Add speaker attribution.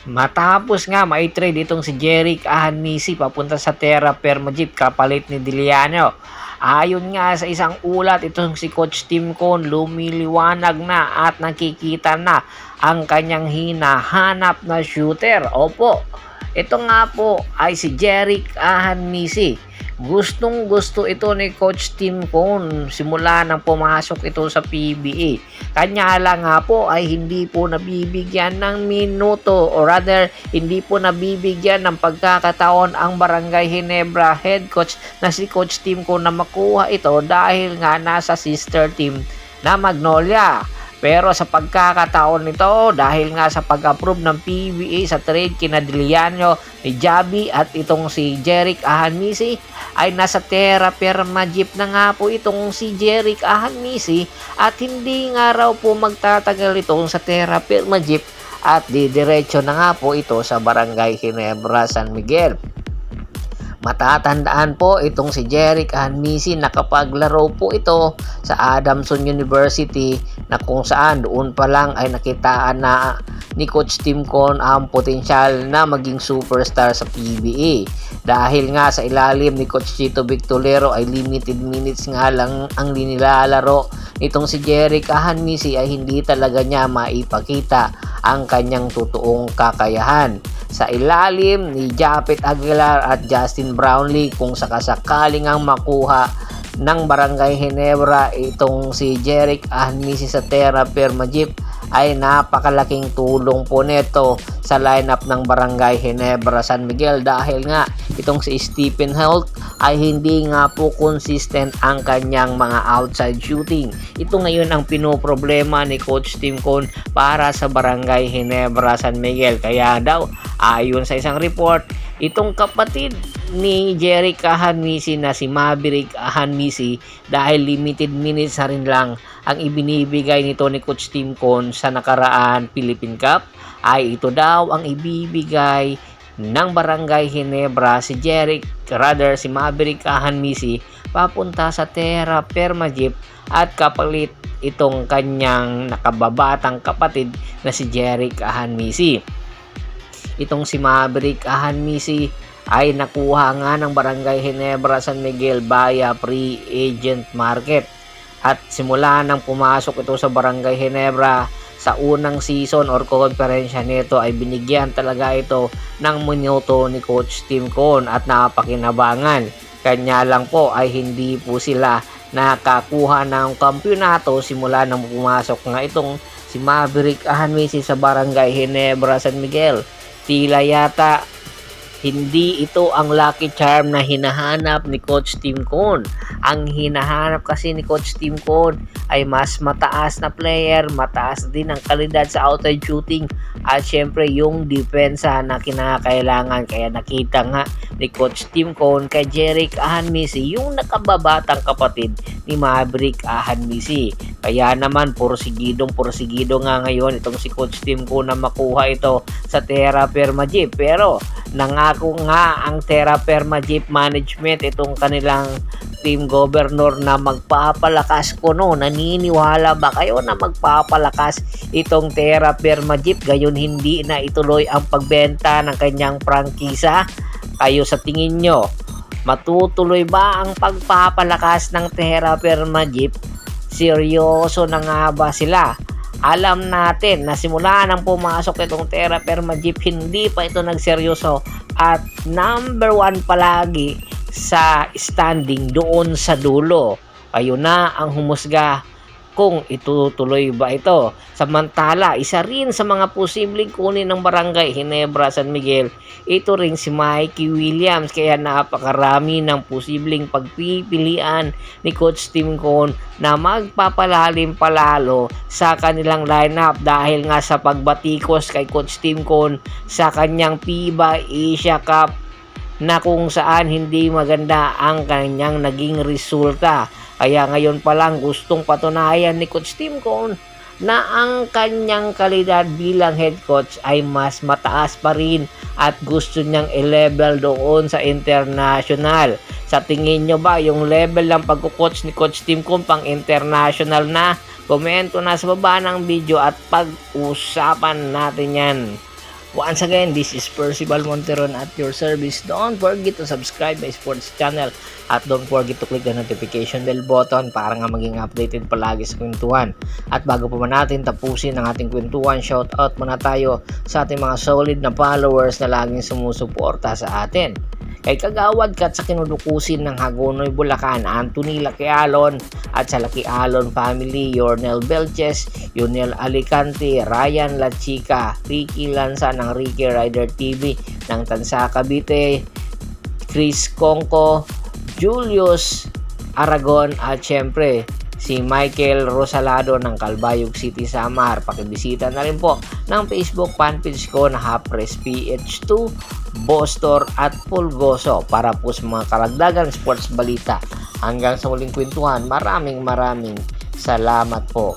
Speaker 1: Matapos nga mai-trade itong si Jerick Ahanmisi papunta sa Terra Firma Jeep kapalit ni Diliano. Ayon nga sa isang ulat, itong si Coach Tim Con lumiliwanag na at nakikita na ang kanyang hinahanap na shooter. Opo, ito nga po ay si Jerick Ahanmisi. Gustong-gusto ito ni Coach Tim Cone simula nang pumasok ito sa PBA. Kanya lang nga po ay hindi po nabibigyan ng minuto or rather hindi po nabibigyan ng pagkakataon ang Barangay Ginebra head coach na si Coach Tim Cone na makuha ito dahil nga nasa sister team na Magnolia. Pero sa pagkakataon nito, dahil nga sa pag-approve ng PBA sa trade kina Diliano ni Javi at itong si Jerick Ahanmisi, ay nasa Terra Firma Jeep na nga po itong si Jerick Ahanmisi at hindi nga raw po magtatagal itong sa Terra Firma Jeep at didiretso na nga po ito sa Barangay Ginebra, San Miguel. Matatandaan po itong si Jerick Ahanmisi, nakapaglaro po ito sa Adamson University na kung saan doon pa lang ay nakitaan na ni Coach Tim Con ang potensyal na maging superstar sa PBA. Dahil nga sa ilalim ni Coach Chito Victolero ay limited minutes nga lang ang nilalaro itong si Jerick Ahanmisi ay hindi talaga niya maipakita ang kanyang totoong kakayahan. Sa ilalim ni Japet Aguilar at Justin Brownlee kung sakasakaling ang makuha ng Barangay Ginebra itong si Jerick Ahanmisi sa Terra Firma Jeep ay napakalaking tulong po nito sa lineup ng Barangay Ginebra San Miguel dahil nga itong si Stephen Holt ay hindi nga po consistent ang kanyang mga outside shooting. Ito ngayon ang pinoproblema ni Coach Tim Cone para sa Barangay Ginebra San Miguel. Kaya daw ayon sa isang report, itong kapatid ni Jerick Ahanmisi na si Maverick Ahanmisi dahil limited minutes na rin lang ang ibinibigay nito ni Coach Tim Cone sa nakaraan Philippine Cup ay ito daw ang ibibigay ng Barangay Ginebra si si Maverick Ahanmisi papunta sa Terra Firma Jeep at kapalit itong kanyang nakababatang kapatid na si Jerick Ahanmisi. Itong si Maverick Ahanmisi ay nakuha nga ng Barangay Ginebra San Miguel via free agent market. At simula nang pumasok ito sa Barangay Ginebra sa unang season or konferensya nito ay binigyan talaga ito ng minuto ni Coach Tim Cone at napakinabangan. Kanya lang po ay hindi po sila nakakuha ng kampyonato simula nang pumasok nga itong si Maverick Ahanmisi sa Barangay Ginebra San Miguel. Tila yata hindi ito ang lucky charm na hinahanap ni Coach Tim Cone. Ang hinahanap kasi ni Coach Tim Cone ay mas mataas na player, mataas din ang kalidad sa outside shooting at syempre yung depensa na kinakailangan. Kaya nakita nga ni Coach Tim Cone kay Jerick Ahanmisi yung nakababatang kapatid ni Maverick Ahanmisi. Kaya naman porsigido nga ngayon itong si Coach Tim Cone na makuha ito sa Terra Firma Jeep. Pero nangako nga ang Terra Firma Jeep management itong kanilang team governor na magpapalakas ko no. Naniniwala ba kayo na magpapalakas itong Terra Firma Jeep gayon hindi na ituloy ang pagbenta ng kanyang prangkisa? Kayo sa tingin nyo, matutuloy ba ang pagpapalakas ng Terra Firma Jeep? Seryoso na nga ba sila? Alam natin na simula nang pumasok itong Terra Firma Jeep, hindi pa ito nagseryoso at number 1 palagi sa standing doon sa dulo. Kayo na ang humusga kung itutuloy ba ito. Samantala, isa rin sa mga posibleng kunin ng Barangay Ginebra San Miguel, ito rin si Mikey Williams. Kaya napakarami ng posibleng pagpipilian ni Coach Tim Cone na magpapalalim palalo sa kanilang lineup dahil nga sa pagbatikos kay Coach Tim Cone sa kanyang FIBA Asia Cup na kung saan hindi maganda ang kanyang naging resulta. Kaya ngayon pa lang gustong patunayan ni Coach Tim Cone na ang kanyang kalidad bilang head coach ay mas mataas pa rin at gusto niyang i-level doon sa international. Sa tingin nyo ba yung level ng pagko-coach ni Coach Tim Cone pang international na? Komento na sa baba ng video at pag-usapan natin yan. Once again, this is Percival Monteron at your service. Don't forget to subscribe my sports channel at don't forget to click the notification bell button para nga maging updated palagi sa kwentuhan. At bago pa man natin tapusin ang ating kwentuhan, shout out muna tayo sa ating mga solid na followers na laging sumusuporta sa atin. Kay Kagawad Kat sa kinudukusin ng Hagonoy, Bulacan, Anthony Laquialon at sa Laquialon family, Yornel Belches, Yunel Alicante, Ryan La Chica, Ricky Lanza ng Ricky Rider TV ng Tansa Cavite, Chris Conco, Julius Aragon at syempre si Michael Rosalado ng Calbayog City, Samar. Pakibisita na rin po ng Facebook fanpage ko na Hapres PH2, Bostor at Pulgoso para po sa mga karagdagan sports balita. Hanggang sa muling kwentuhan, maraming salamat po.